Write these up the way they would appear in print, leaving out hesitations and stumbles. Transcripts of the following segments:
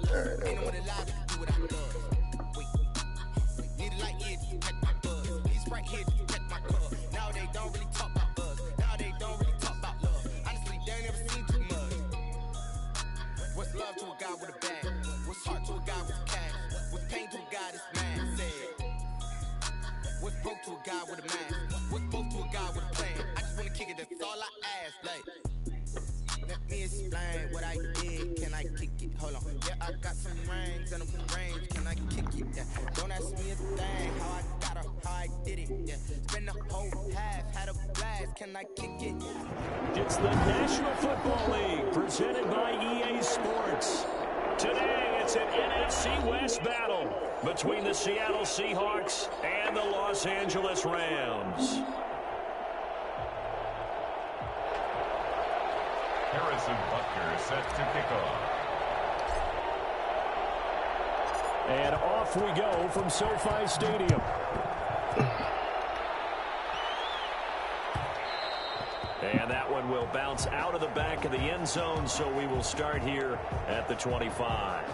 Ain't no one alive to do what I love. Wait, need a light here to protect my buzz. He's right here to protect my cuz. Now they don't really talk about us. Now they don't really talk about love. Honestly, they ain't never seen too much. What's love to a guy with a bag? What's heart to a guy with cash? What's pain to a guy that's mad? Said. What's broke to a guy with a mask? What's both to a guy with a plan? I just wanna kick it, that's all I ask. Like, let me explain what I did. Can I kick it? Hold on. Yeah, I got some rings and some range. Can I kick it? Yeah. Don't ask me a thing. How I got her, how I did it. Yeah. Spend the whole half, had a blast. Can I kick it? It's the National Football League presented by EA Sports. Today, it's an NFC West battle between the Seattle Seahawks and the Los Angeles Rams. Harrison Butker set to kick off. And off we go from SoFi Stadium. And that one will bounce out of the back of the end zone, so we will start here at the 25.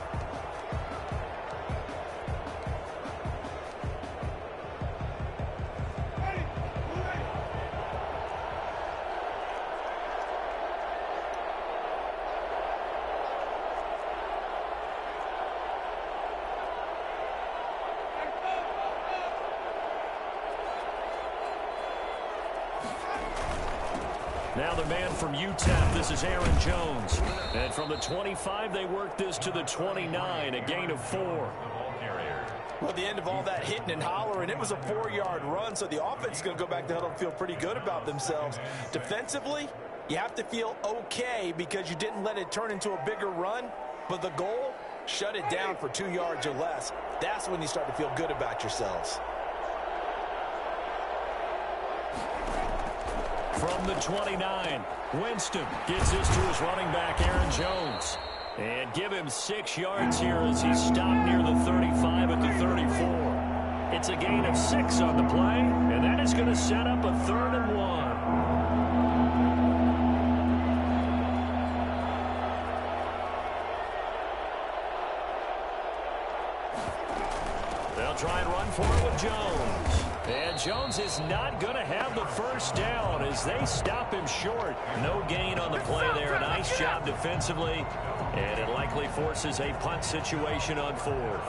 Now the man from UTEP, this is Aaron Jones. And from the 25, they work this to the 29, a gain of 4. Well, at the end of all that hitting and hollering, it was a 4-yard run, so the offense is going to go back to huddle and feel pretty good about themselves. Defensively, you have to feel okay because you didn't let it turn into a bigger run, but the goal, shut it down for 2 yards or less. That's when you start to feel good about yourselves. From the 29, Winston gets this to his running back, Aaron Jones. And give him 6 yards here as he stopped near the 35 at the 34. It's a gain of 6 on the play, and that is going to set up a 3rd and 1. They'll try and run for it with Jones. And Jones is not going to have the first down as they stop him short. No gain on the play there. Nice job defensively. And it likely forces a punt situation on 4th.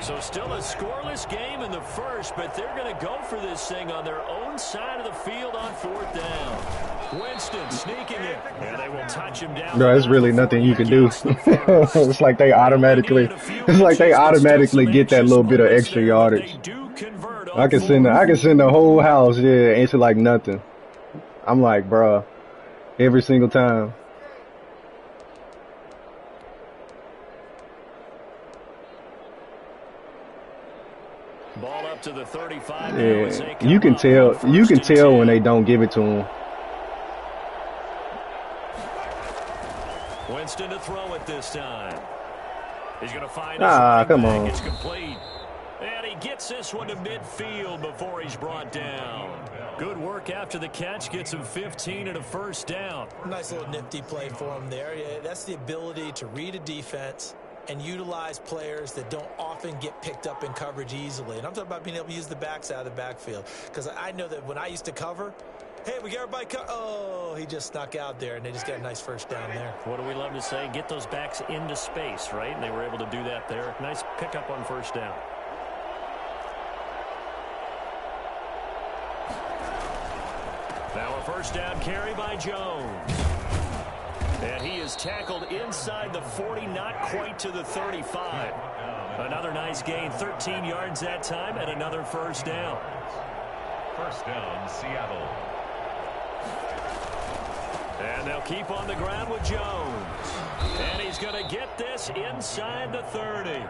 So still a scoreless game in the first, but they're going to go for this thing on their own side of the field on 4th down. Winston sneaking it, and they will touch him down. No, there's really nothing you can do. It's like they automatically get that little bit of extra yardage. I can send the whole house into like nothing. I'm like, bruh, every single time. Ball up to the 35. Yeah, you can tell when they don't give it to him. Winston to throw it this time. He's going to find come on. It's complete. And he gets this one to midfield before he's brought down. Good work after the catch. Gets him 15 and a first down. Nice little nifty play for him there. Yeah, that's the ability to read a defense and utilize players that don't often get picked up in coverage easily. And I'm talking about being able to use the backs out of the backfield. Because I know that when I used to cover, hey, we got everybody oh, he just snuck out there, and they just got a nice first down there. What do we love to say? Get those backs into space, right? And they were able to do that there. Nice pickup on first down. Now a first down carry by Jones. And he is tackled inside the 40, not quite to the 35. Another nice gain, 13 yards that time, and another first down. First down, Seattle. And they'll keep on the ground with Jones. And he's going to get this inside the 30.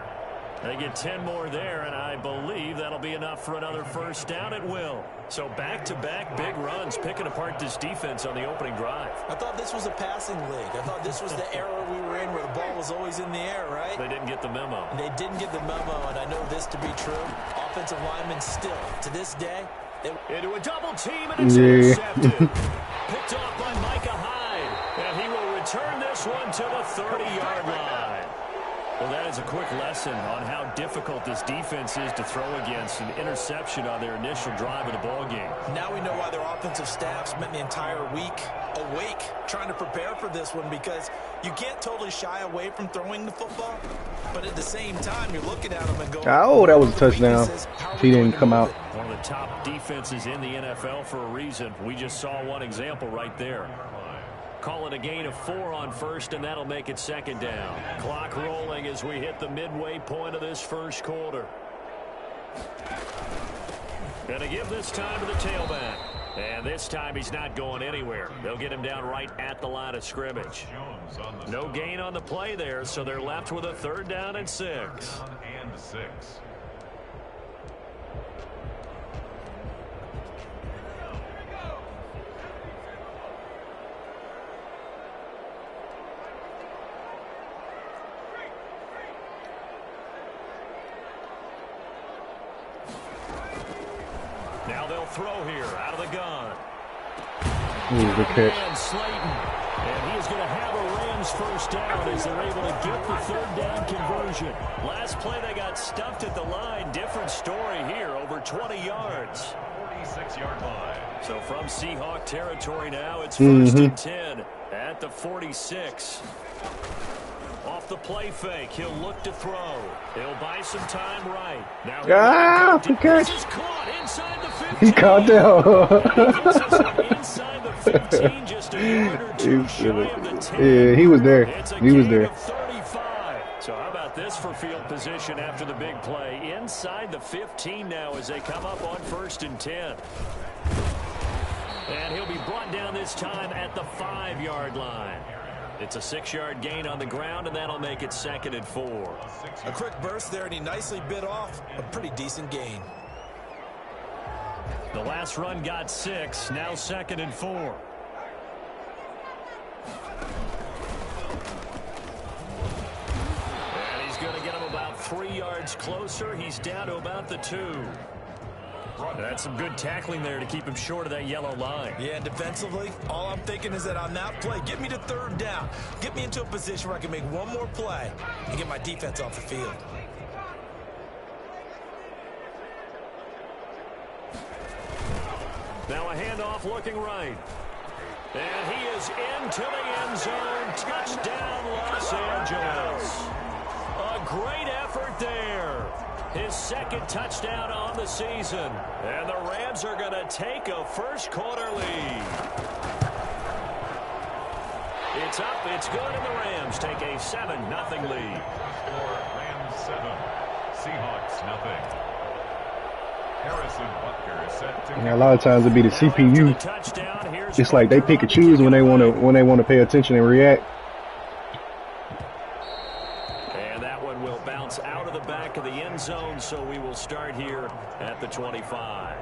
They get 10 more there, and I believe that'll be enough for another first down. It will. So back-to-back big runs, picking apart this defense on the opening drive. I thought this was a passing league. I thought this was the era we were in where the ball was always in the air, right? They didn't get the memo. They didn't get the memo, and I know this to be true. Offensive linemen still, to this day, into a double team, and it's intercepted. Picked off by Micah Hyde. And he will return this one to the 30-yard line. Well, that is a quick lesson on how difficult this defense is to throw against. An interception on their initial drive of the ball game. Now we know why their offensive staff spent the entire week awake trying to prepare for this one, because you can't totally shy away from throwing the football, but at the same time you're looking at them and going, oh, that was a touchdown. He didn't come out. One of the top defenses in the NFL for a reason. We just saw one example right there. Call it a gain of 4 on first, and that'll make it second down. Clock rolling as we hit the midway point of this first quarter. Gonna give this time to the tailback. And this time he's not going anywhere. They'll get him down right at the line of scrimmage. No gain on the play there, so they're left with a 3rd down and 6. Now they'll throw here out of the gun. Good catch. And Slayton. And he is going to have a Rams first down as they're able to get the 3rd down conversion. Last play they got stuffed at the line. Different story here, over 20 yards. 46-yard line. So from Seahawk territory now, it's 1st and 10 at the 46. Off the play fake, he'll look to throw. He'll buy some time right. Now good catch. This is caught inside the 15. He caught that. Inside the 15, just a yard or 2 shy of the 10. Yeah, he was there. It's a He was gain there. of 35. So how about this for field position after the big play? Inside the 15 now as they come up on 1st and 10. And he'll be brought down this time at the 5-yard line. It's a 6-yard gain on the ground, and that'll make it 2nd and 4. A quick burst there, and he nicely bit off a pretty decent gain. The last run got 6, now 2nd and 4. And he's going to get him about 3 yards closer. He's down to about the 2. That's some good tackling there to keep him short of that yellow line. Yeah, and defensively, all I'm thinking is that on that play, get me to 3rd down. Get me into a position where I can make one more play and get my defense off the field. Now a handoff looking right. And he is into the end zone. Touchdown, Los Angeles. A great effort there. His 2nd touchdown on the season. And the Rams are going to take a first quarter lead. It's up, it's good, and the Rams take a 7-0 lead. Score Rams 7, Seahawks nothing. Harrison Butker set to Yeah, a lot of times it'd be the CPU. It's like they pick and choose when they want to pay attention and react. And that one will bounce out of the back of the end zone, so we will start here at the 25.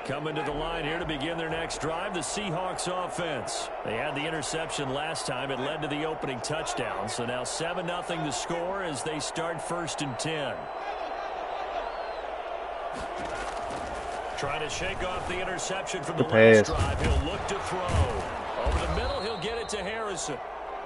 Coming to the line here to begin their next drive, the Seahawks offense. They had the interception last time. It led to the opening touchdown. So now 7-0 to score as they start 1st and 10. Trying to shake off the interception from the last drive. He'll look to throw. Over the middle, he'll get it to Harrison.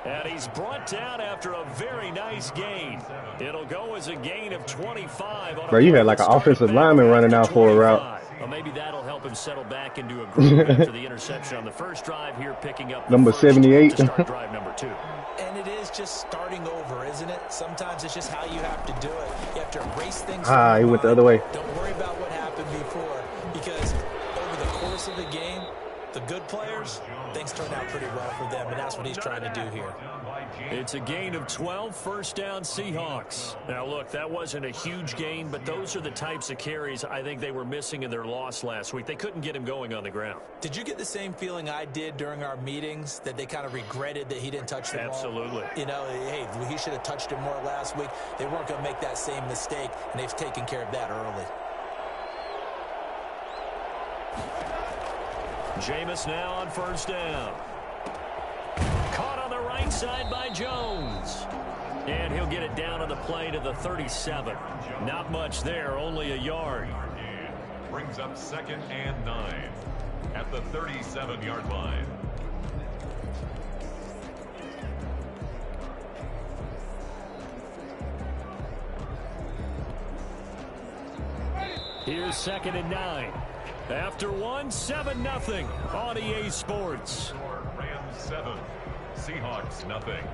And he's brought down after a very nice gain. It'll go as a gain of 25. Bro, you had like an offensive lineman running out for a route. Well, maybe that'll help him settle back into a groove after the interception on the first drive here, picking up number 78 to start drive number 2. And it is just starting over, isn't it? Sometimes it's just how you have to do it. You have to erase things. He went the other way. Don't worry about what happened before, because over the course of the game, the good players, things turn out pretty well for them, and that's what he's trying to do here. It's a gain of 12, first down Seahawks. Now, look, that wasn't a huge gain, but those are the types of carries I think they were missing in their loss last week. They couldn't get him going on the ground. Did you get the same feeling I did during our meetings, that they kind of regretted that he didn't touch the ball? Absolutely. You know, hey, he should have touched it more last week. They weren't going to make that same mistake, and they've taken care of that early. Jameis now on first down. Caught on the right side by Jones. And he'll get it down on the play to the 37. Not much there, only a yard. Brings up 2nd and 9 at the 37-yard line. Here's 2nd and 9. After one, 7-0 on EA Sports. Rams 7, Seahawks nothing.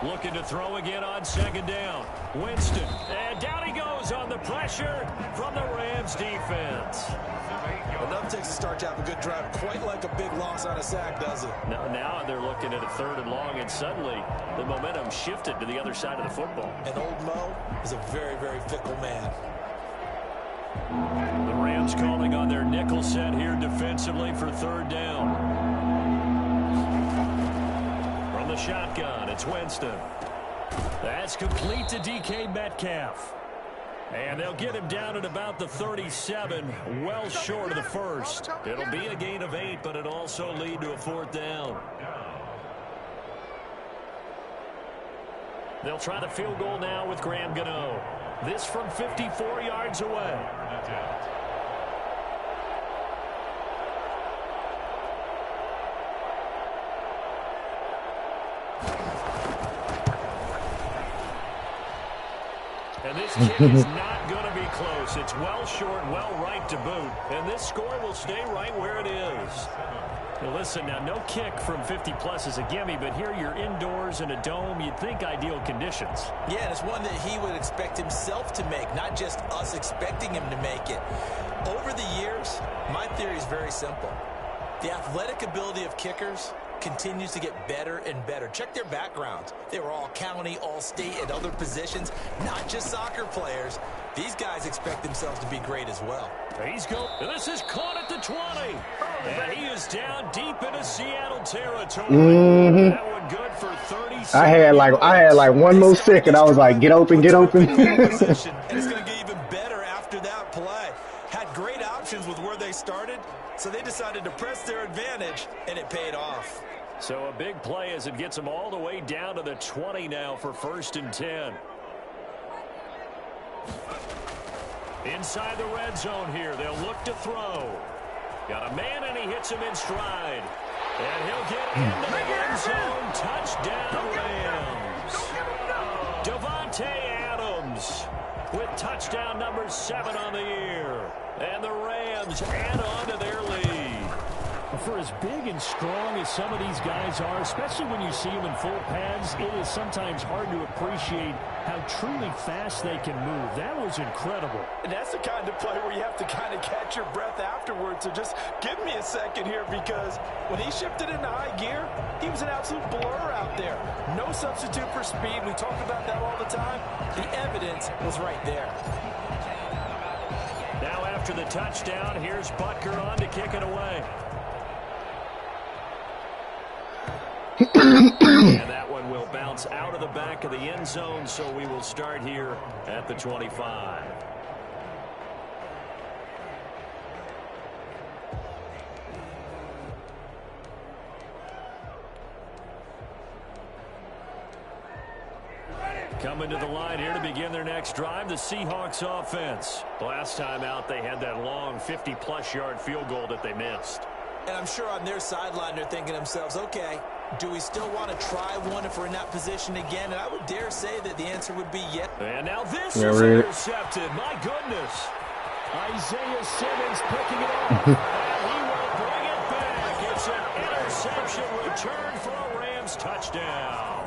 Looking to throw again on 2nd down. Winston. And down he goes on the pressure from the Rams defense. Enough takes to start to have a good drive. Quite like a big loss on a sack, does it? Now they're looking at a 3rd and long, and suddenly the momentum shifted to the other side of the football. And old Mo is a very, very fickle man. The Rams calling on their nickel set here defensively for 3rd down. From the shotgun, it's Winston. That's complete to DK Metcalf. And they'll get him down at about the 37, well short of the 1st. It'll be a gain of 8, but it'll also lead to a 4th down. They'll try the field goal now with Graham Gano. This from 54 yards away. And this kick is not going to be close. It's well short, well right to boot. And this score will stay right where it is. Now listen, now no kick from 50-plus is a gimme, but here you're indoors in a dome. You'd think ideal conditions. Yeah, and it's one that he would expect himself to make, not just us expecting him to make it. Over the years, my theory is very simple. The athletic ability of kickers continues to get better and better. Check their backgrounds. They were all county, all state, at other positions, not just soccer players. These guys expect themselves to be great as well. He's going. This is caught at the 20. And he is down deep into Seattle territory. That one good for 30 seconds. I had like one more second. I was like, get open, get open. And it's going to get even better after that play. Had great options with where they started, so they decided to press their advantage, and it paid off. So a big play as it gets them all the way down to the 20 now for 1st and 10. Inside the red zone here, they'll look to throw. Got a man, and he hits him in stride. And he'll get into the end zone. Touchdown, Rams. Davante Adams with touchdown number 7 on the year. And the Rams add on to their lead. For as big and strong as some of these guys are, especially when you see them in full pads, it is sometimes hard to appreciate how truly fast they can move. That was incredible. And that's the kind of play where you have to kind of catch your breath afterwards. So just give me a second here, because when he shifted into high gear, he was an absolute blur out there. No substitute for speed. We talk about that all the time. The evidence was right there. Now after the touchdown, here's Butker on to kick it away. And that one will bounce out of the back of the end zone, so we will start here at the 25. Coming to the line here to begin their next drive, the Seahawks offense. Last time out, they had that long 50-plus yard field goal that they missed. And I'm sure on their sideline they're thinking to themselves, okay, do we still want to try one if we're in that position again? And I would dare say that the answer would be yes. And now this is intercepted. My goodness. Isaiah Simmons picking it up. And he will bring it back. It's an interception return for a Rams touchdown.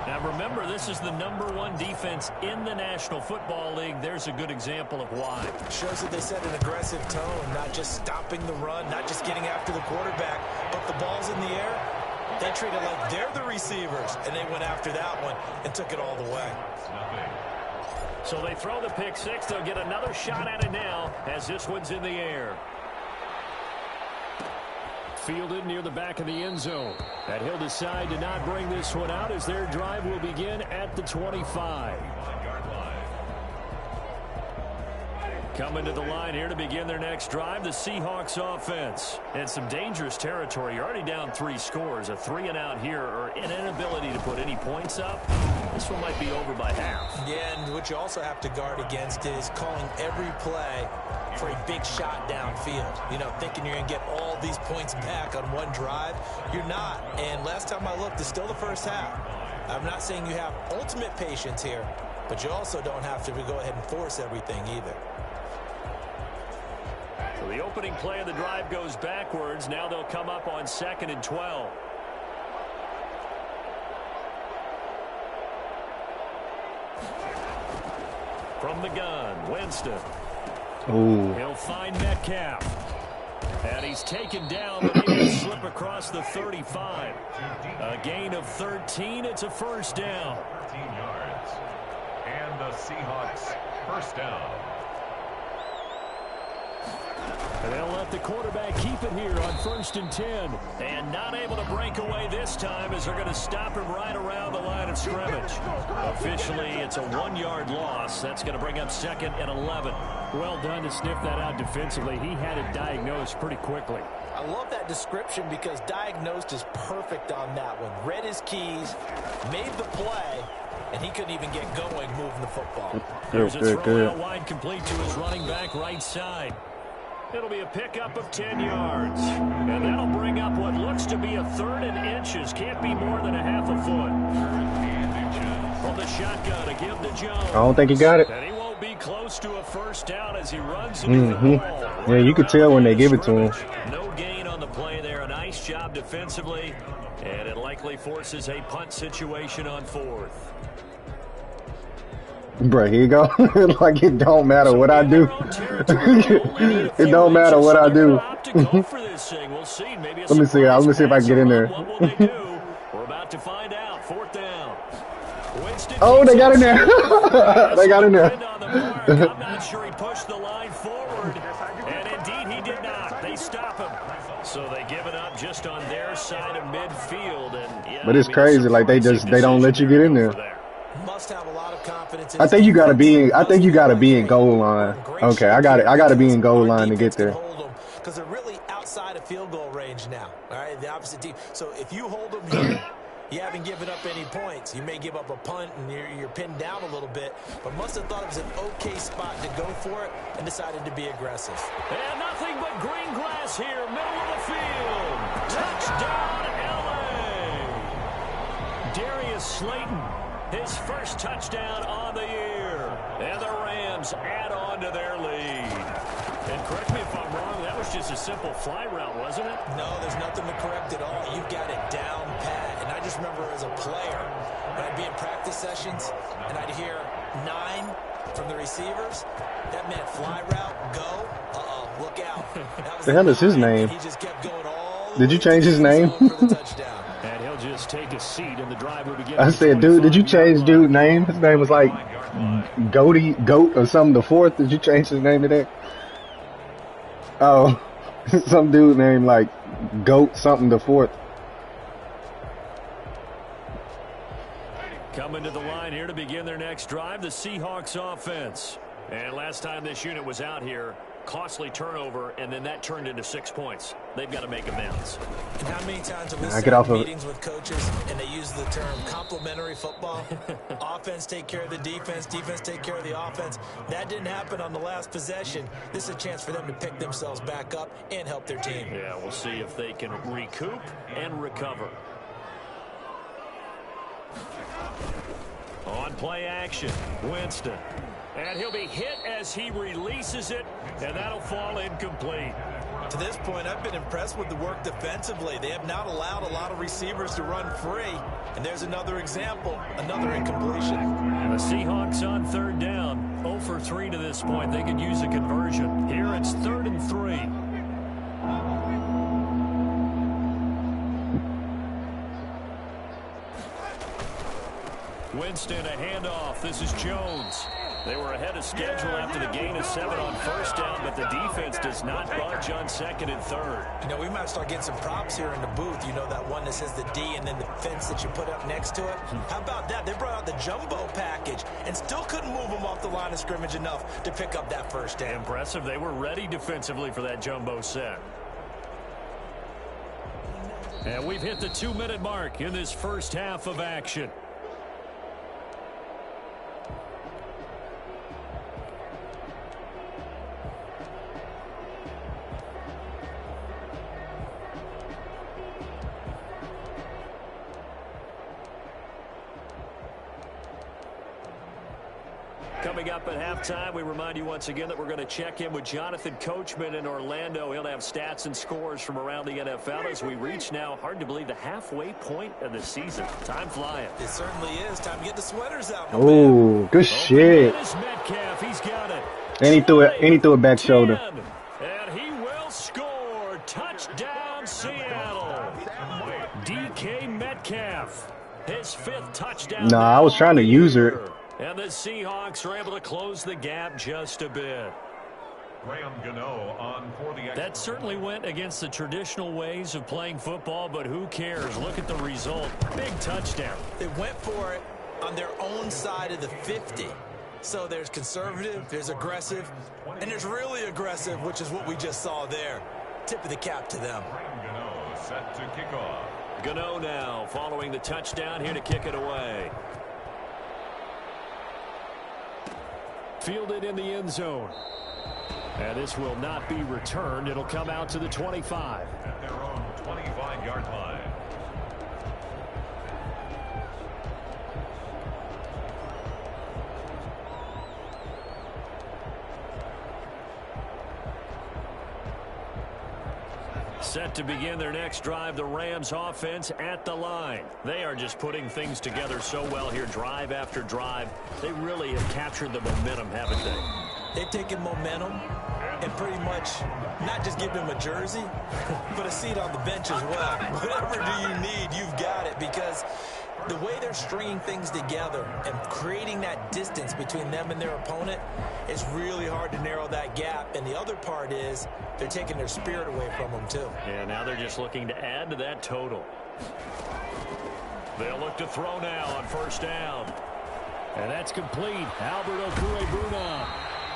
Now remember, this is the #1 defense in the National Football League. There's a good example of why. Shows that they set an aggressive tone, not just stopping the run, not just getting after the quarterback, but the ball's in the air. They treated like they're the receivers, and they went after that one and took it all the way. So they throw the pick six. They'll get another shot at it now as this one's in the air. Fielded near the back of the end zone. And he'll decide to not bring this one out as their drive will begin at the 25. Coming to the line here to begin their next drive, the Seahawks offense. And some dangerous territory. You're already down 3 scores. A 3-and-out here or an inability to put any points up. This one might be over by half. Yeah, and what you also have to guard against is calling every play for a big shot downfield. You know, thinking you're going to get all these points back on one drive. You're not. And last time I looked, it's still the first half. I'm not saying you have ultimate patience here, but you also don't have to go ahead and force everything either. So the opening play of the drive goes backwards. Now they'll come up on 2nd and 12. From the gun, Winston. Ooh. He'll find Metcalf. And he's taken down, but he will slip across the 35. A gain of 13. It's a first down. 13 yards. And the Seahawks first down. And they'll let the quarterback keep it here on 1st and 10. And not able to break away this time as they're going to stop him right around the line of scrimmage. Officially, it's a 1-yard loss. That's going to bring up 2nd and 11. Well done to sniff that out defensively. He had it diagnosed pretty quickly. I love that description because diagnosed is perfect on that one. Read his keys, made the play, and he couldn't even get going moving the football. There's a throw out wide complete to his running back right side. It'll be a pickup of 10 yards. And that'll bring up what looks to be a 3rd and inches. Can't be more than a half a foot. From the shotgun to give to Jones. I don't think he got it. And he won't be close to a first down as he runs into the ball. Yeah, you could tell when they give it to him. No gain on the play there. A nice job defensively. And it likely forces a punt situation on 4th. Bruh, here you go. Like, it don't matter what I do. It don't matter what I do. Let me see if I can get in there. We're about to find out. 4th down. Oh, they got in there. They got in there. I'm not sure he pushed the line forward. And indeed, he did not. They stop him. So they give it up just on their side of midfield. And yeah, but it's crazy. Like, they don't let you get in there. Must have a lot of confidence in I think you gotta be in goal line. Okay, I gotta be in goal line to get there. Because they're really outside of field goal range now. All right, the opposite team. So if you hold them here, you haven't given up any points. You may give up a punt and you're pinned down a little bit, but must have thought it was an okay spot to go for it and decided to be aggressive. And nothing but green grass here, middle of the field. Touchdown, LA. Darius Slayton. His first touchdown on the year. And the Rams add on to their lead. And correct me if I'm wrong, that was just a simple fly route, wasn't it? No, there's nothing to correct at all. You've got it down pat. And I just remember as a player, when I'd be in practice sessions, and I'd hear 9 from the receivers, that meant fly route, go, look out. The hell is his name? He just kept going all Did you change his name? And he'll just take a seat in the drive will begin. I said, dude, did you change dude's name? His name was like Goat or something, the 4th. Did you change his name to that? Oh, some dude named like Goat something, the 4th. Coming to the line here to begin their next drive, the Seahawks offense. And last time this unit was out here, costly turnover, and then that turned into 6 points. They've got to make amends. And how many times have we get sat off in of meetings with coaches and they use the term complementary football? Offense take care of the defense, defense take care of the offense. That didn't happen on the last possession. This is a chance for them to pick themselves back up and help their team. Yeah, we'll see if they can recoup and recover. On play action, Winston. And he'll be hit as he releases it, and that'll fall incomplete. To this point, I've been impressed with the work defensively. They have not allowed a lot of receivers to run free. And there's another example, another incompletion. And the Seahawks on 3rd down, 0 for 3 to this point. They could use a conversion. Here it's 3rd and 3. Winston, a handoff. This is Jones. They were ahead of schedule after the gain of 7 on first down, but the defense does not budge on second and third. You know, we might start getting some props here in the booth. You know, that one that says the D and then the fence that you put up next to it? How about that? They brought out the jumbo package and still couldn't move them off the line of scrimmage enough to pick up that first down. Impressive. They were ready defensively for that jumbo set. And we've hit the 2-minute mark in this first half of action. Coming up at halftime, we remind you once again that we're going to check in with Jonathan Coachman in Orlando. He'll have stats and scores from around the NFL as we reach now, hard to believe, the halfway point of the season. Time flying. It certainly is. Time to get the sweaters out. Oh, good shit. Metcalf, he's got it. And he threw it back shoulder. And he will score. Touchdown, Seattle. DK Metcalf, his 5th touchdown. Nah, I was trying to use her. And the Seahawks are able to close the gap just a bit. Graham Gano on for the extra. That certainly went against the traditional ways of playing football, but who cares? Look at the result. Big touchdown. They went for it on their own side of the 50. So there's conservative, there's aggressive, and there's really aggressive, which is what we just saw there. Tip of the cap to them. Graham Gano set to kick off. Gano now following the touchdown here to kick it away. Fielded in the end zone. And this will not be returned. It'll come out to the 25. At their own 25-yard line. Set to begin their next drive, the Rams offense at the line. They are just putting things together so well here, drive after drive. They really have captured the momentum, haven't they? They've taken momentum and pretty much not just give them a jersey, but a seat on the bench as well. Whatever do you need, you've got it, because the way they're stringing things together and creating that distance between them and their opponent is really hard to narrow that gap. And the other part is they're taking their spirit away from them, too. And now they're just looking to add to that total. They'll look to throw now on first down. And that's complete. Albert Okwuegbunam.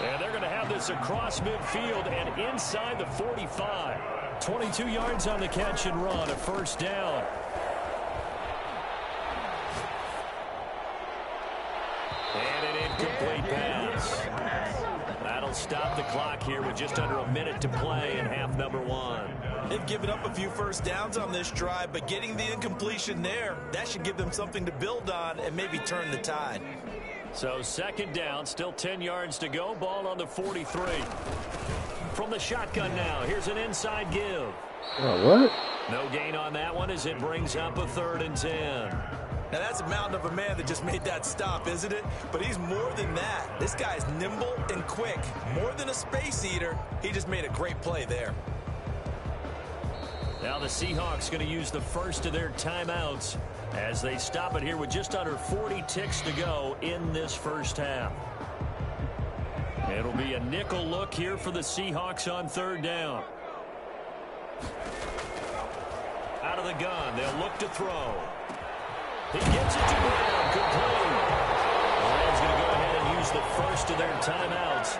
And they're going to have this across midfield and inside the 45. 22 yards on the catch and run, a first down. And an incomplete pass. That'll stop the clock here with just under a minute to play in half number 1. They've given up a few first downs on this drive, but getting the incompletion there, that should give them something to build on and maybe turn the tide. So second down, still 10 yards to go. Ball on the 43. From the shotgun now, here's an inside give. What? No gain on that one as it brings up a 3rd and 10. Now, that's a mountain of a man that just made that stop, isn't it? But he's more than that. This guy's nimble and quick. More than a space eater, he just made a great play there. Now the Seahawks going to use the first of their timeouts as they stop it here with just under 40 ticks to go in this first half. It'll be a nickel look here for the Seahawks on 3rd down. Out of the gun, they'll look to throw. He gets it to Brown, complete. The Rams going to go ahead and use the first of their timeouts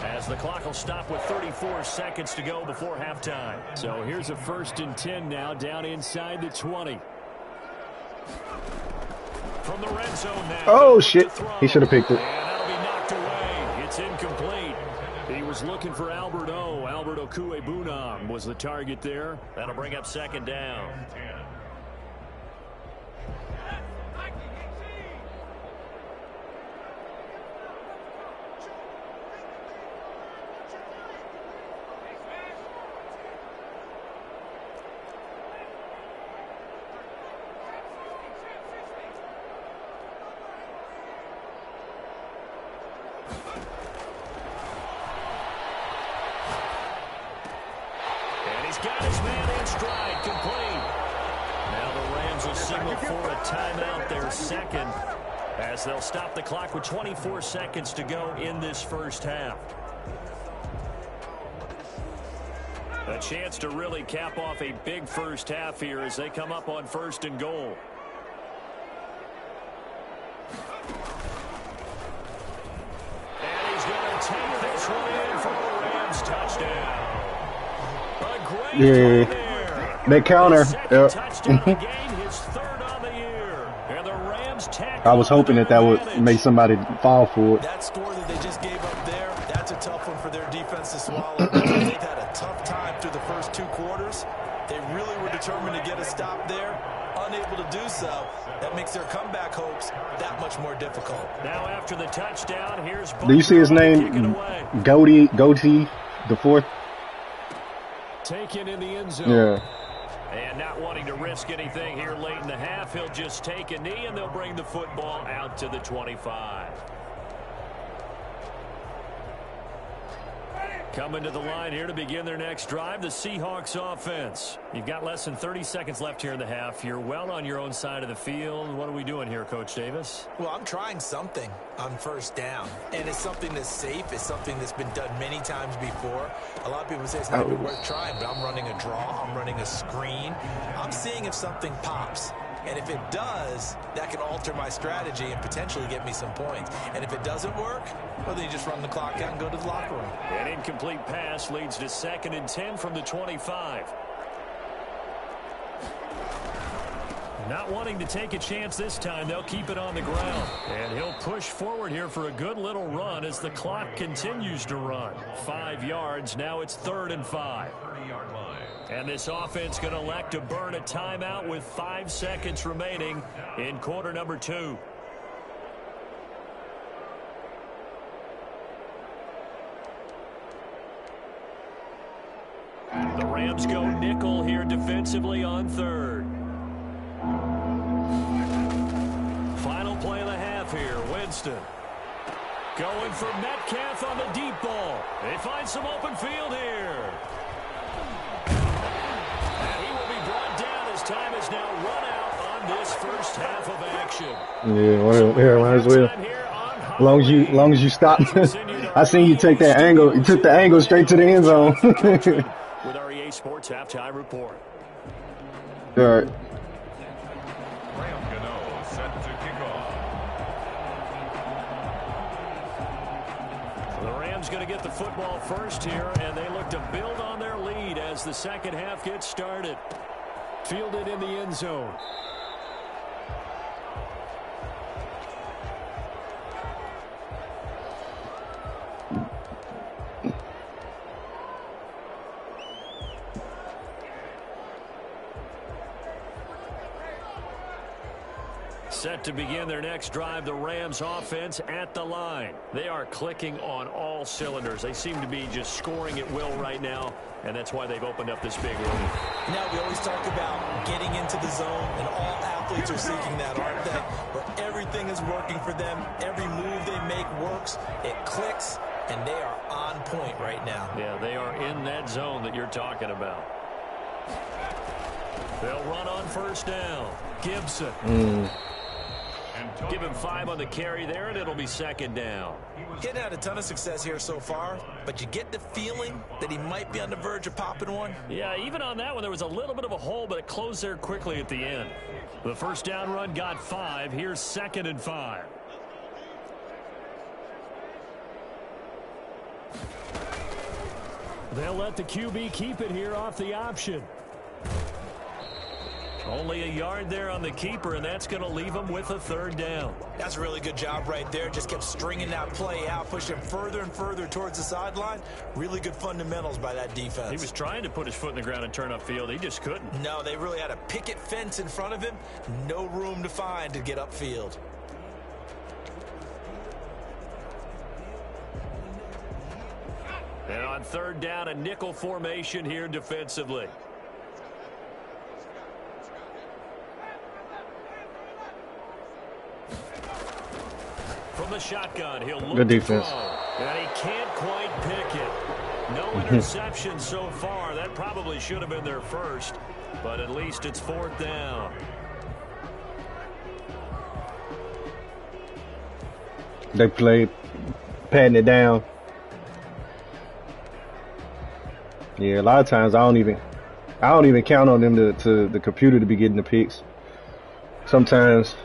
as the clock will stop with 34 seconds to go before halftime. So here's a 1st and 10 now, down inside the 20. From the red zone now. Oh, shit. He should have picked it. And that'll be knocked away. It's incomplete. He was looking for Albert Okwuegbunam was the target there. That'll bring up 2nd down. Got his man in stride, complete. Now the Rams will signal for a timeout, their 2nd. as they'll stop the clock with 24 seconds to go in this first half. A chance to really cap off a big first half here as they come up on 1st and goal. And he's going to take this one in for a Rams touchdown. A great Yeah. there. They counter. Yep. Touchdown of the game, his 3rd on the year. And the Rams tack I was on hoping their that would advantage. make somebody fall for it. That score that they just gave up there, that's a tough one for their defense to swallow. They've had a tough time through the first 2 quarters. They really were determined to get a stop there. Unable to do so. That makes their comeback hopes that much more difficult. Now after the touchdown, here's Do you see his Butker to kick it name? away. Goatee, the 4th. Taken in the end zone. Yeah. And not wanting to risk anything here late in the half, he'll just take a knee and they'll bring the football out to the 25. Coming to the line here to begin their next drive, the Seahawks offense. You've got less than 30 seconds left here in the half. You're well on your own side of the field. What are we doing here, Coach Davis? Well, I'm trying something on 1st down, and it's something that's safe. It's something that's been done many times before. A lot of people say it's not even worth trying, but I'm running a draw. I'm running a screen. I'm seeing if something pops. And if it does, that can alter my strategy and potentially get me some points. And if it doesn't work, well, then you just run the clock out and go to the locker room. An incomplete pass leads to 2nd and 10 from the 25. Not wanting to take a chance this time, they'll keep it on the ground. And he'll push forward here for a good little run as the clock continues to run. 5 yards, now it's 3rd and 5. 30-yard line. And this offense going to elect to burn a timeout with 5 seconds remaining in quarter number 2. The Rams go nickel here defensively on 3rd. Final play of the half here. Winston going for Metcalf on the deep ball. They find some open field here. And he will be brought down as time is now run out on this first half of action. Yeah, well, might as well. Long as you stop. I seen you take that angle. You took the angle straight to the end zone. With our EA Sports halftime report. All right. Graham Gano set to kick off. The Rams going to get the football first here, and they look to build on their lead as the second half gets started. Fielded in the end zone. Set to begin their next drive, the Rams offense at the line. They are clicking on all cylinders. They seem to be just scoring at will right now, and that's why they've opened up this big lead. Now, we always talk about getting into the zone, and all athletes are seeking that, aren't they? Where everything is working for them. Every move they make works. It clicks, and they are on point right now. Yeah, they are in that zone that you're talking about. They'll run on first down. Gibson. Give him 5 on the carry there, and it'll be second down. Getting had a ton of success here so far, but you get the feeling that he might be on the verge of popping one. Yeah, even on that one, there was a little bit of a hole, but it closed there quickly at the end. The first down run got 5. Here's 2nd and 5. They'll let the QB keep it here off the option. Only a yard there on the keeper, and that's going to leave him with a 3rd down. That's a really good job right there. Just kept stringing that play out, pushing him further and further towards the sideline. Really good fundamentals by that defense. He was trying to put his foot in the ground and turn upfield. He just couldn't. No, they really had a picket fence in front of him. No room to find to get upfield. And on 3rd down, a nickel formation here defensively. From the shotgun, he'll look Good defense. to throw, and he can't quite pick it. No interception so far. That probably should have been their first, but at least it's 4th down. They play patting it down. Yeah, a lot of times I don't even count on them to the computer to be getting the picks. Sometimes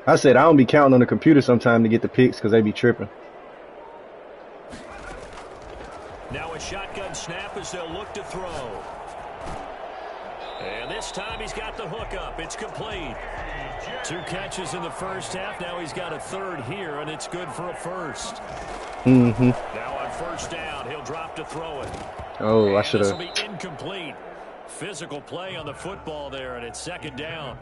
I said I don't be counting on the computer sometimes to get the picks because they be tripping. Now a shotgun snap as they'll look to throw. And this time he's got the hook up. It's complete. 2 catches in the first half. Now he's got a third here, and it's good for a first. Mm-hmm. Now on first down, he'll drop to throw it. Oh, I should This have. will be incomplete. Physical play on the football there, and it's second down.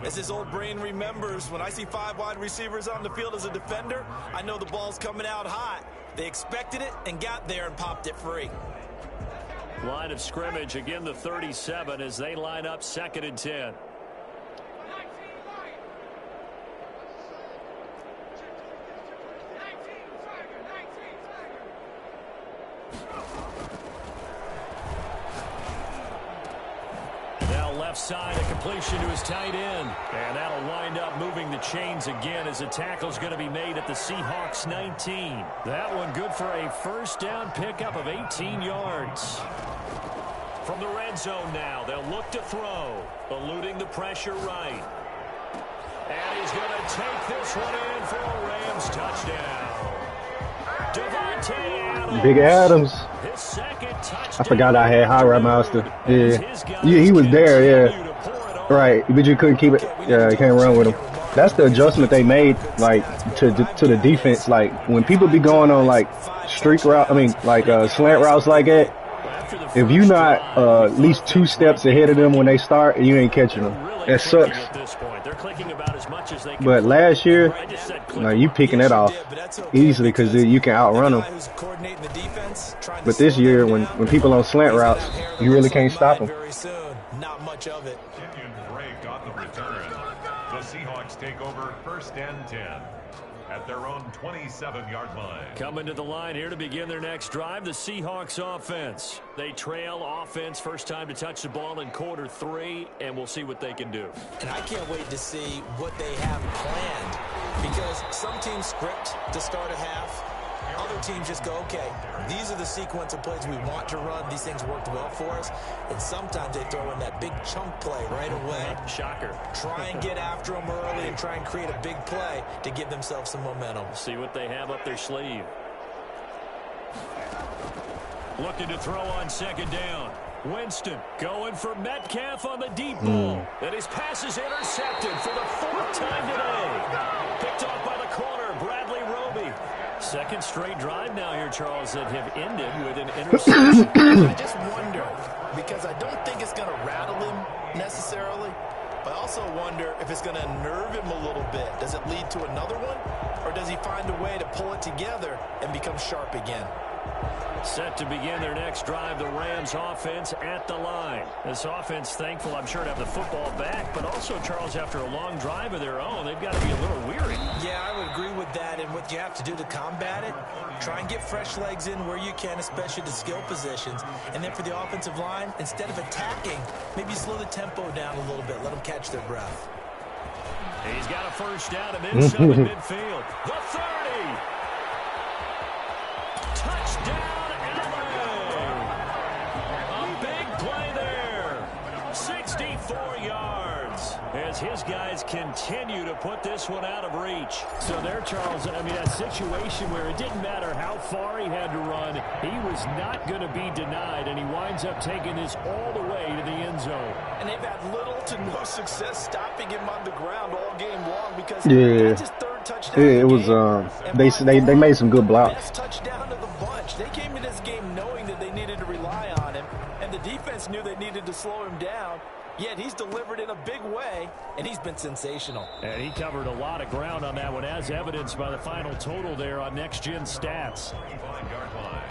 As his old brain remembers, when I see 5 wide receivers on the field as a defender, I know the ball's coming out hot. They expected it and got there and popped it free. Line of scrimmage, again the 37 as they line up 2nd and 10. Now left side, a completion to his tight end. And that'll wind up moving the chains again as a tackle's going to be made at the Seahawks 19. That one good for a first down pickup of 18 yards. From the red zone now, they'll look to throw, eluding the pressure right. And he's going to take this one in for a Rams touchdown. Davante Adams. Big Adams. His second touchdown. I forgot I had High Master. Yeah, he was there. Yeah, right. But you couldn't keep it. Yeah, you can't run with him. That's the adjustment they made, like to the defense. Like when people be going on like streak route, slant routes like that. If you're not at least 2 steps ahead of them when they start, you ain't catching them. That sucks. But last year, you picking that off easily because you can outrun them. But this year, when people on slant routes, you really can't stop them. Not much of it. Break on the return. The Seahawks take over 1st and 10 at their own 27-yard line. Coming to the line here to begin their next drive, the Seahawks offense. They trail offense, first time to touch the ball in quarter 3, and we'll see what they can do. And I can't wait to see what they have planned, because some teams script to start a half. Other teams just go, okay, these are the sequence of plays we want to run. These things worked well for us. And sometimes they throw in that big chunk play right away. Shocker. Try and get after them early and try and create a big play to give themselves some momentum. See what they have up their sleeve. Looking to throw on 2nd down. Winston going for Metcalf on the deep ball. And his pass is intercepted for the 4th time today. Picked off by the corner, Bradley Roby. 2nd straight drive now here, Charles, that have ended with an interception. I just wonder, because I don't think it's going to rattle him necessarily, but I also wonder if it's going to nerve him a little bit. Does it lead to another one, or does he find a way to pull it together and become sharp again? Set to begin their next drive, the Rams offense at the line. This offense, thankful, I'm sure, to have the football back, but also, Charles, after a long drive of their own, they've got to be a little weary. Yeah, I would agree with that, and what you have to do to combat it, try and get fresh legs in where you can, especially the skill positions. And then for the offensive line, instead of attacking, maybe slow the tempo down a little bit, let them catch their breath. He's got a first down of inside midfield. The 30. Touchdown. A big play there. 64 yards as his guys continue to put this one out of reach. So there, Charles, I mean, that situation where it didn't matter how far he had to run, he was not going to be denied, and he winds up taking this all the way to the end zone. And they've had little to no success stopping him on the ground all game long because Yeah. that's his 3rd touchdown. Yeah, it was. They made some good blocks. Best touchdown of the bunch. They came to this game knowing that they needed to rely on him, and the defense knew they needed to slow him down. Yet he's delivered in a big way, and he's been sensational. And he covered a lot of ground on that one, as evidenced by the final total there on Next Gen Stats. 25-yard line.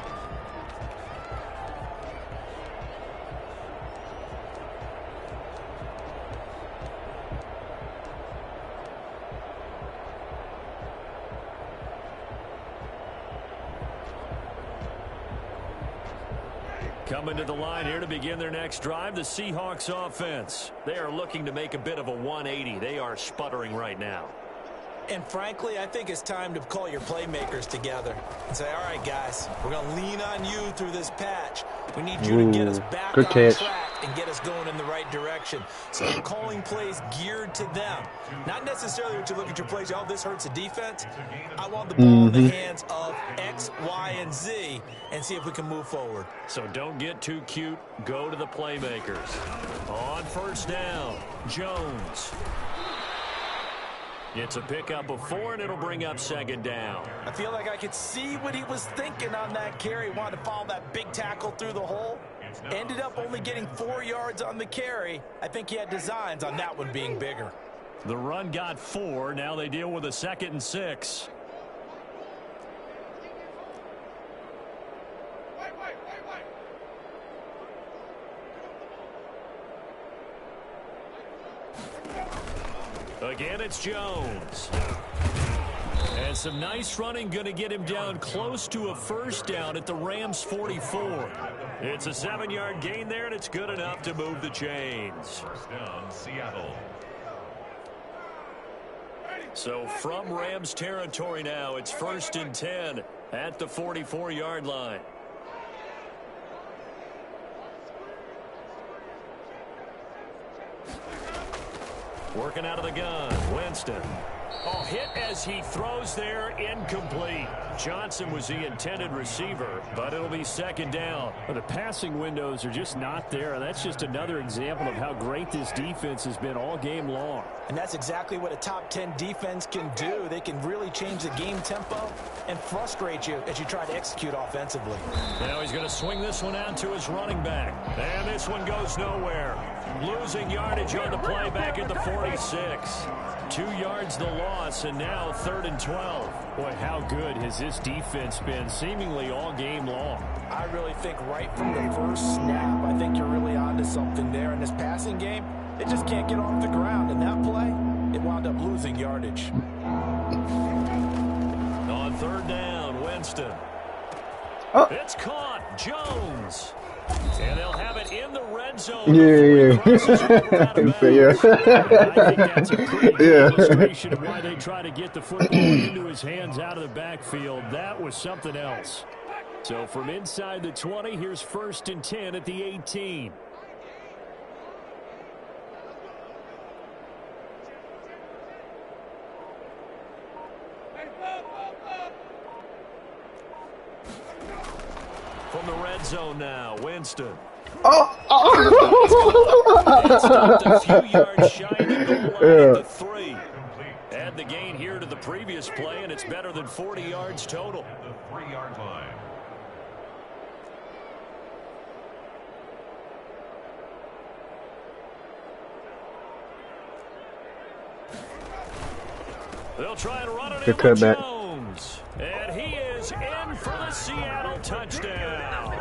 Coming to the line here to begin their next drive, the Seahawks offense. They are looking to make a bit of a 180. They are sputtering right now. And frankly, I think it's time to call your playmakers together and say, all right, guys, we're going to lean on you through this patch. We need you to get us back on track and get us going in the right direction. So you're calling plays geared to them. Not necessarily what you look at your plays, oh, this hurts the defense. I want the ball in the hands of X, Y, and Z and see if we can move forward. So don't get too cute. Go to the playmakers. On first down, Jones. It's a pickup of 4, and it'll bring up second down. I feel like I could see what he was thinking on that carry. Wanted to follow that big tackle through the hole. Ended up only getting 4 yards on the carry. I think he had designs on that one being bigger. The run got 4. Now they deal with a 2nd and 6. Again, it's Jones. And some nice running going to get him down close to a first down at the Rams 44. It's a 7-yard gain there, and it's good enough to move the chains. First down, Seattle. So from Rams territory now, it's 1st and 10 at the 44-yard line. Working out of the gun, Winston. Oh, hit as he throws there, incomplete. Johnson was the intended receiver, but it'll be 2nd down. Well, the passing windows are just not there. That's just another example of how great this defense has been all game long. And that's exactly what a top 10 defense can do. They can really change the game tempo and frustrate you as you try to execute offensively. Now he's going to swing this one out to his running back. And this one goes nowhere. Losing yardage on the play back at the 46. 2 yards the loss, and now 3rd and 12. Boy, how good has this defense been seemingly all game long? I really think right from the first snap, I think you're really onto something there. In this passing game, they just can't get off the ground. In that play, it wound up losing yardage. On 3rd down, Winston. Oh. It's caught. Jones. And they'll have it in the red zone. Yeah. I think that's a pretty good illustration of why they try to get the football into his hands out of the backfield. That was something else. So from inside the 20, here's 1st and 10 at the 18. From the red zone now, Winston. Oh. Stopped a few yards shy of the goal line at the 3. Add the gain here to the previous play, and it's better than 40 yards total. At the 3-yard line. They'll try and run it Good in with cutback. Jones. And he is in for the Seattle touchdown.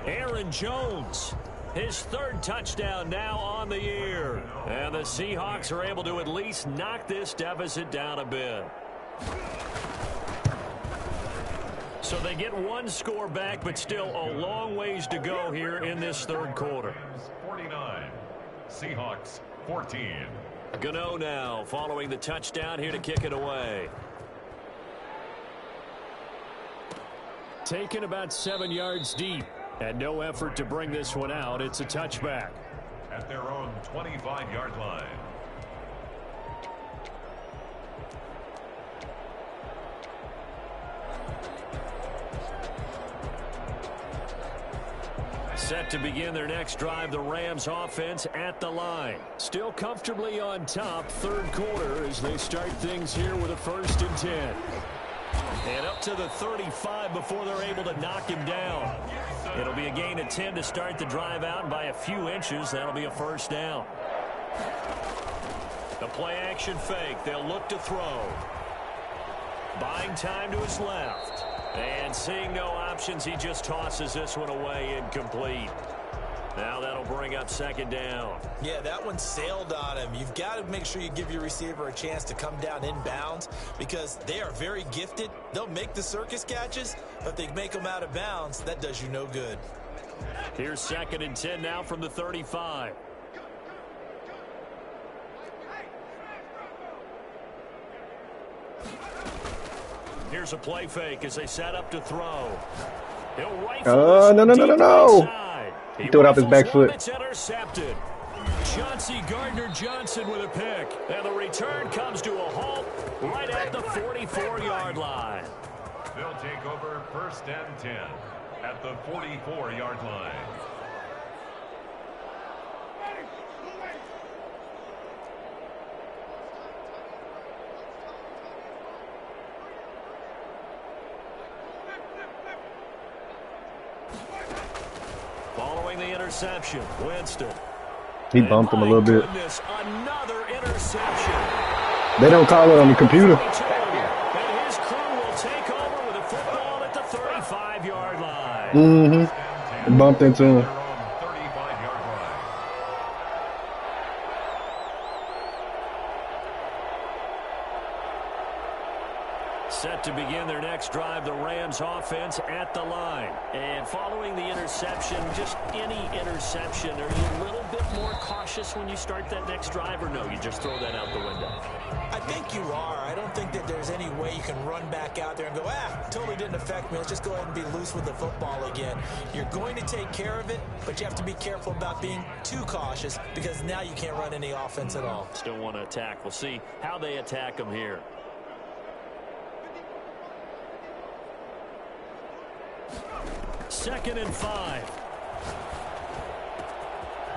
Aaron Jones, his 3rd touchdown now on the year. And the Seahawks are able to at least knock this deficit down a bit. So they get 1 score back, but still a long ways to go here in this 3rd quarter. 49, Seahawks 14. Gano now following the touchdown here to kick it away. Taken about 7 yards deep. And no effort to bring this one out. It's a touchback. At their own 25-yard line. Set to begin their next drive, the Rams offense at the line. Still comfortably on top, 3rd quarter as they start things here with a 1st and 10. And up to the 35 before they're able to knock him down. It'll be a gain of 10 to start the drive out, and by a few inches, that'll be a 1st down. The play action fake. They'll look to throw. Buying time to his left. And seeing no options, he just tosses this one away, incomplete. Now that'll bring up 2nd down. Yeah, that one sailed on him. You've got to make sure you give your receiver a chance to come down inbounds because they are very gifted. They'll make the circus catches, but if they make them out of bounds, that does you no good. Here's 2nd and 10 now from the 35. Here's a play fake as they set up to throw. He'll rifle no. He threw it off his back foot. It's intercepted. Chauncey Gardner-Johnson with a pick. And the return comes to a halt right at the 44-yard line. They'll take over 1st and 10 at the 44-yard line. Following the interception, Winston. He bumped him a little bit. Goodness, another interception. They don't call it on the computer. And his crew will take over with a football at the 35-yard line. Mm-hmm. Bumped into him. Set to begin their next drive, the Rams offense at the line. And following the interception, just any interception, are you a little bit more cautious when you start that next drive, or no, you just throw that out the window? I think you are. I don't think that there's any way you can run back out there and go, totally didn't affect me. Let's just go ahead and be loose with the football again. You're going to take care of it, but you have to be careful about being too cautious because now you can't run any offense at all. Still want to attack. We'll see how they attack them here. Second and 5.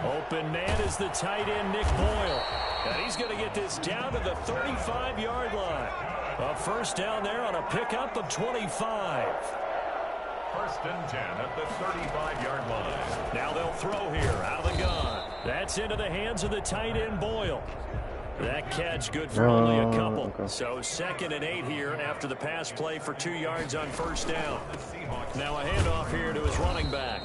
Open man is the tight end, Nick Boyle. And he's going to get this down to the 35-yard line. A first down there on a pickup of 25. 1st and 10 at the 35-yard line. Now they'll throw here out of the gun. That's into the hands of the tight end, Boyle. That catch good for only a couple. Okay. So 2nd and 8 here after the pass play for 2 yards on first down. Now a handoff here to his running back.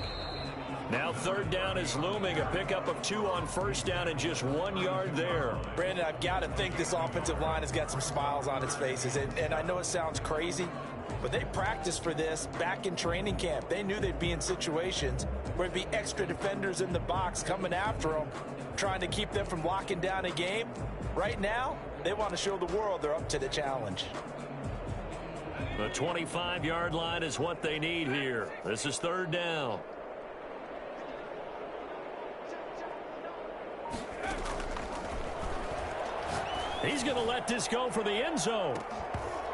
Now 3rd down is looming. A pickup of 2 on first down and just 1 yard there. Brandon, I've got to think this offensive line has got some smiles on its faces. And I know it sounds crazy, but they practiced for this back in training camp. They knew they'd be in situations where there'd be extra defenders in the box coming after them, trying to keep them from locking down a game. Right now, they want to show the world they're up to the challenge. The 25-yard line is what they need here. This is 3rd down. He's going to let this go for the end zone.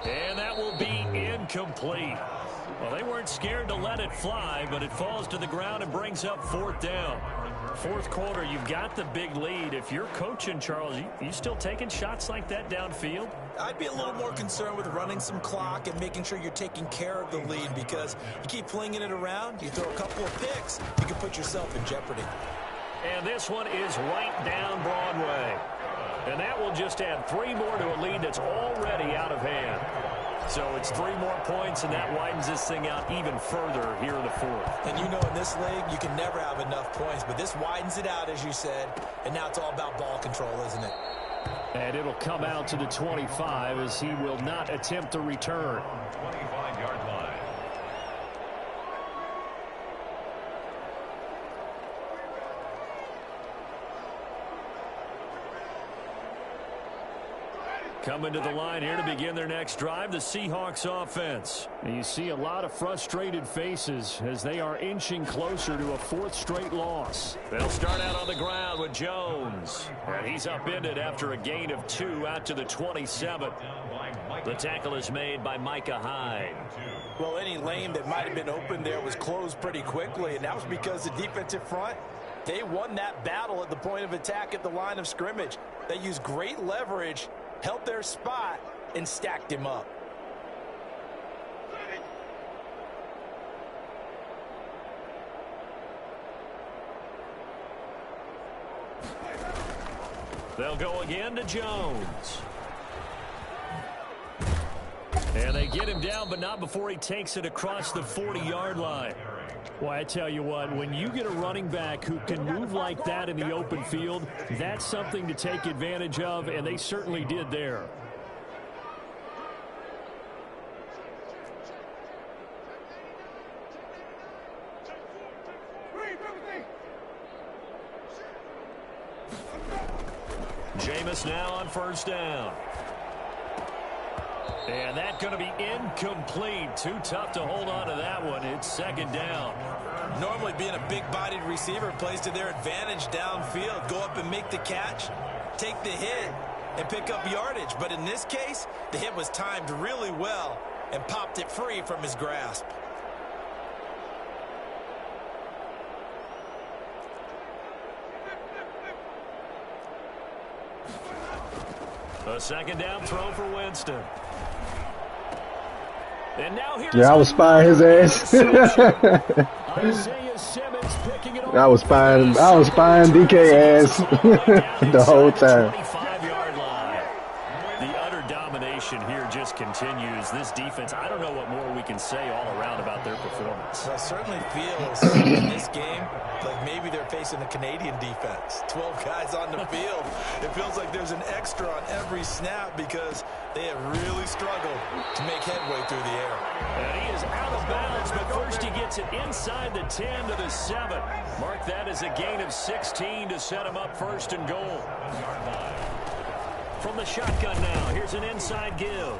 And that will be incomplete. Well, they weren't scared to let it fly, but it falls to the ground and brings up 4th down. 4th quarter, you've got the big lead. If you're coaching, Charles, you still taking shots like that downfield? I'd be a little more concerned with running some clock and making sure you're taking care of the lead, because you keep flinging it around, you throw a couple of picks, you can put yourself in jeopardy. And this one is right down Broadway. And that will just add 3 more to a lead that's already out of hand. So it's 3 more points, and that widens this thing out even further here in the 4th. And you know, in this league, you can never have enough points, but this widens it out, as you said, and now it's all about ball control, isn't it? And it'll come out to the 25 as he will not attempt to return. 25-yard line. Coming to the line here to begin their next drive, the Seahawks offense. And you see a lot of frustrated faces as they are inching closer to a 4th straight loss. They'll start out on the ground with Jones. And he's upended after a gain of 2 out to the 27. The tackle is made by Micah Hyde. Well, any lane that might have been open there was closed pretty quickly, and that was because the defensive front, they won that battle at the point of attack at the line of scrimmage. They used great leverage, held their spot, and stacked him up. They'll go again to Jones. And they get him down, but not before he takes it across the 40-yard line. Well, I tell you what, when you get a running back who can move like that in the open field, that's something to take advantage of, and they certainly did there. Jameis now on first down. And that's going to be incomplete. Too tough to hold on to that one. It's second down. Normally being a big-bodied receiver plays to their advantage downfield. Go up and make the catch, take the hit, and pick up yardage. But in this case, the hit was timed really well and popped it free from his grasp. A second down throw for Winston. And now here's I was spying his ass. Isaiah Simmons picking it I was spying DK ass the whole time. 25-yard line. The utter domination here just continues. This defense, I don't know what more we can say all around about their performance. Well, it certainly feels in this game like maybe they're facing a Canadian defense. 12 guys on the field. It feels like there's an extra on every snap because they have really struggled to make headway through the air. And he is out of bounds, but first he gets it inside the 10 to the 7. Mark that as a gain of 16 to set him up first and goal. From the shotgun now, here's an inside give.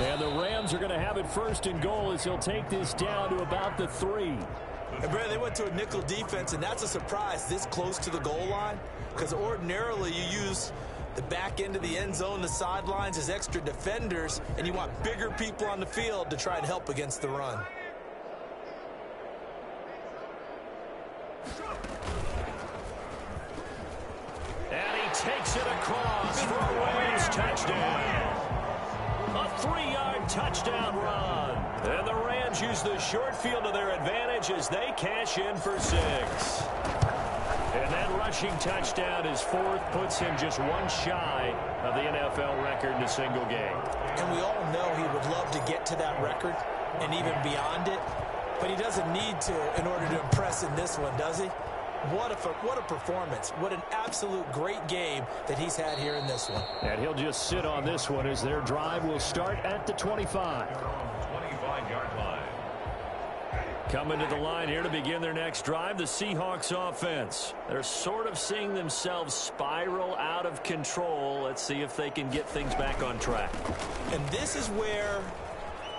And the Rams are going to have it first and goal as he'll take this down to about the 3. And Brad, they went to a nickel defense, and that's a surprise this close to the goal line, because ordinarily you use the back end of the end zone, the sidelines as extra defenders, and you want bigger people on the field to try and help against the run. And he takes it across for a Rams touchdown. A 3-yard touchdown run. And the Rams use the short field to their advantage as they cash in for 6. And that rushing touchdown, his 4th, puts him just one shy of the NFL record in a single game. And we all know he would love to get to that record and even beyond it, but he doesn't need to in order to impress in this one, does he? What a performance. What an absolute great game that he's had here in this one. And he'll just sit on this one as their drive will start at the 25. 25-yard line. Coming to the line here to begin their next drive, the Seahawks offense. They're sort of seeing themselves spiral out of control. Let's see if they can get things back on track. And this is where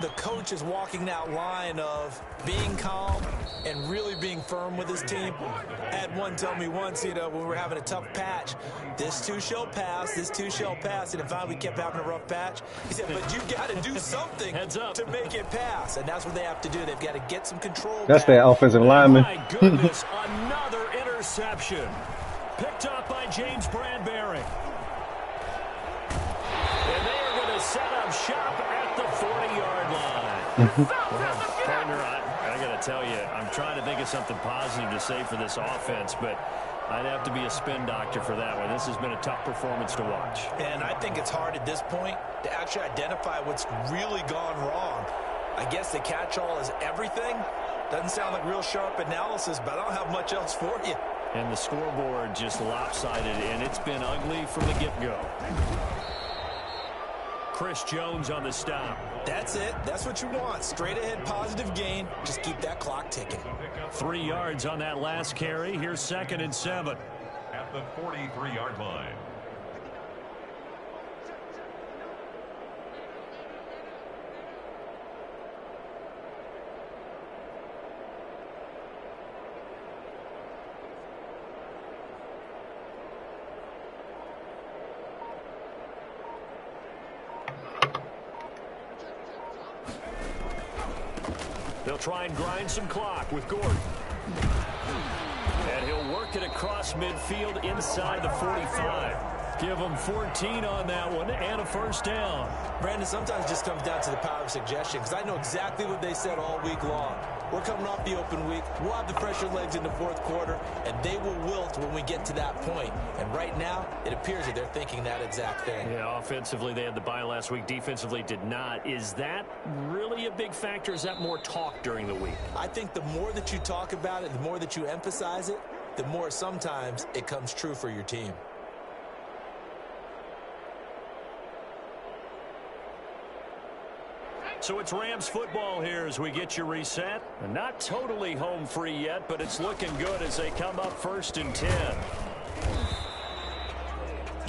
the coach is walking that line of being calm and really being firm with his team. I had one tell me once, when we were having a tough patch, this too shall pass, this too shall pass. And finally we kept having a rough patch. He said, but you got to do something to make it pass. And that's what they have to do. They've got to get some control. That's that offensive lineman. My goodness, another interception. Picked up by James Bradbury. And they are going to set up shop at the 40-yard line. Partner, I got to tell you, I'm trying to think of something positive to say for this offense, but I'd have to be a spin doctor for that one. This has been a tough performance to watch. And I think it's hard at this point to actually identify what's really gone wrong. I guess the catch-all is everything. Doesn't sound like real sharp analysis, but I don't have much else for you. And the scoreboard just lopsided, and it's been ugly from the get-go. Chris Jones on the stop. That's it. That's what you want. Straight ahead positive gain. Just keep that clock ticking. 3 yards on that last carry. Here's 2nd and 7. At the 43-yard line. They'll try and grind some clock with Gordon. And he'll work it across midfield inside the 45. Give him 14 on that one and a first down. Brandon, sometimes it just comes down to the power of suggestion, because I know exactly what they said all week long. We're coming off the open week. We'll have the fresher legs in the 4th quarter, and they will wilt when we get to that point. And right now, it appears that they're thinking that exact thing. Yeah, offensively, they had the bye last week. Defensively, did not. Is that really a big factor? Is that more talk during the week? I think the more that you talk about it, the more that you emphasize it, the more sometimes it comes true for your team. So it's Rams football here as we get you reset. And not totally home free yet, but it's looking good as they come up 1st and 10.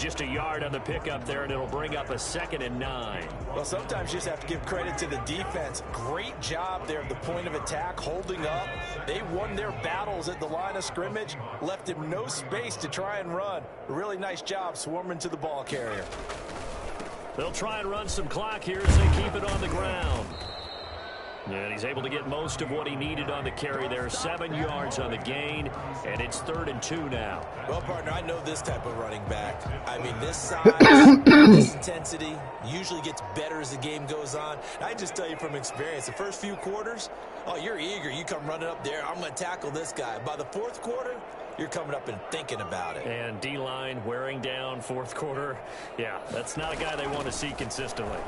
just a yard on the pickup there, and it'll bring up a 2nd and 9. Well, sometimes you just have to give credit to the defense. Great job there at the point of attack, holding up. They won their battles at the line of scrimmage, left him no space to try and run. A really nice job swarming to the ball carrier. They'll try and run some clock here as they keep it on the ground. And he's able to get most of what he needed on the carry there. 7 yards on the gain, and it's 3rd and 2 now. Well, partner, I know this type of running back. I mean, this size, this intensity usually gets better as the game goes on. I just tell you from experience, the first few quarters, oh, you're eager. You come running up there, I'm going to tackle this guy. By the 4th quarter, you're coming up and thinking about it. And D-line wearing down 4th quarter. Yeah, that's not a guy they want to see consistently.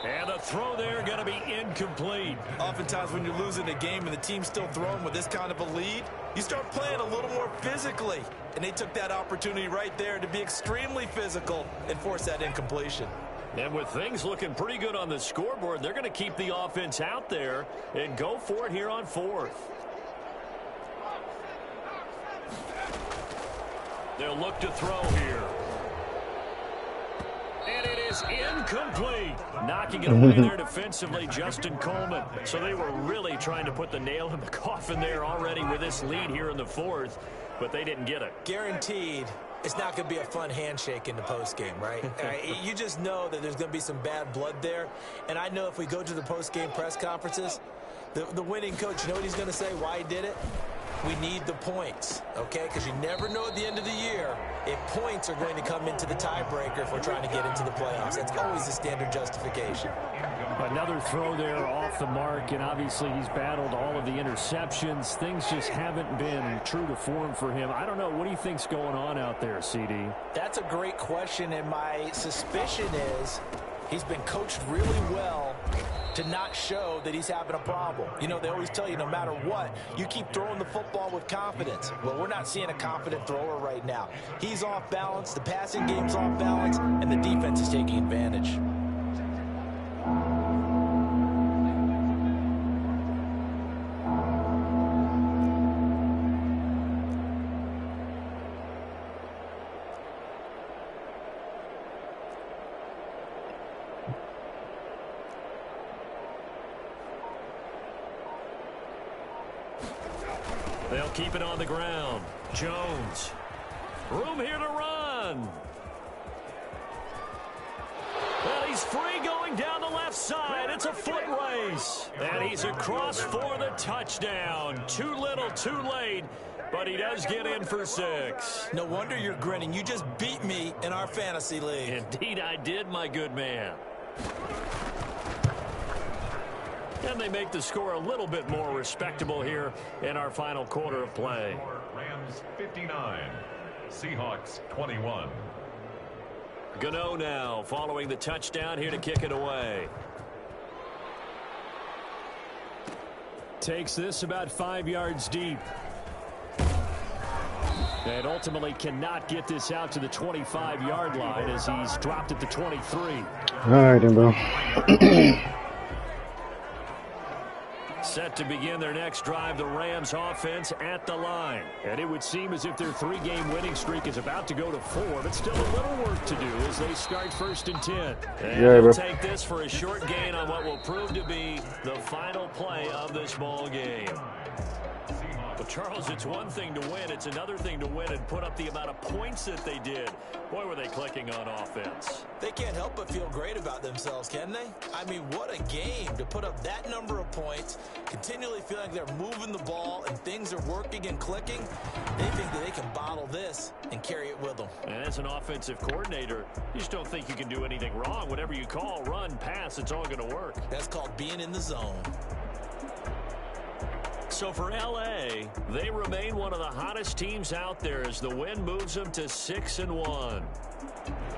And the throw there going to be incomplete. Oftentimes when you're losing a game and the team's still throwing with this kind of a lead, you start playing a little more physically. And they took that opportunity right there to be extremely physical and force that incompletion. And with things looking pretty good on the scoreboard, they're going to keep the offense out there and go for it here on 4th. They'll look to throw here. And it is incomplete. Knocking it away there defensively, Justin Coleman. So they were really trying to put the nail in the coffin there already with this lead here in the 4th, but they didn't get it. Guaranteed, it's not going to be a fun handshake in the postgame, right? You just know that there's going to be some bad blood there. And I know if we go to the postgame press conferences, the winning coach, you know what he's going to say, why he did it? We need the points, okay? Because you never know at the end of the year if points are going to come into the tiebreaker if we're trying to get into the playoffs. That's always the standard justification. Another throw there off the mark, and obviously he's battled all of the interceptions. Things just haven't been true to form for him. I don't know. What do you think's going on out there, CD? That's a great question, and my suspicion is he's been coached really well to not show that he's having a problem. You know, they always tell you no matter what, you keep throwing the football with confidence. Well, we're not seeing a confident thrower right now. He's off balance, the passing game's off balance, and the defense is taking advantage. They'll keep it on the ground. Jones. Room here to run. Well, he's free going down the left side. It's a foot race. And he's across for the touchdown. Too little, too late. But he does get in for 6. No wonder you're grinning. You just beat me in our fantasy league. Indeed I did, my good man. And they make the score a little bit more respectable here in our final quarter of play. Rams 59, Seahawks 21. Gano now following the touchdown here to kick it away. Takes this about 5 yards deep. And ultimately cannot get this out to the 25-yard line as he's dropped at the 23. All right, then, bro. Set to begin their next drive, the Rams offense at the line. And it would seem as if their 3-game winning streak is about to go to 4, but still a little work to do as they start 1st and 10. And they'll take this for a short gain on what will prove to be the final play of this ball game. Well, Charles, it's one thing to win. It's another thing to win and put up the amount of points that they did. Boy, were they clicking on offense. They can't help but feel great about themselves, can they? I mean, what a game to put up that number of points, continually feeling like they're moving the ball and things are working and clicking. They think that they can bottle this and carry it with them. And as an offensive coordinator, you just don't think you can do anything wrong. Whatever you call, run, pass, it's all going to work. That's called being in the zone. So for L.A., they remain one of the hottest teams out there as the win moves them to 6-1.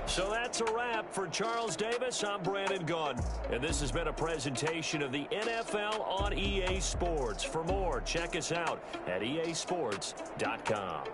So that's a wrap for Charles Davis. I'm Brandon Gunn, and this has been a presentation of the NFL on EA Sports. For more, check us out at easports.com.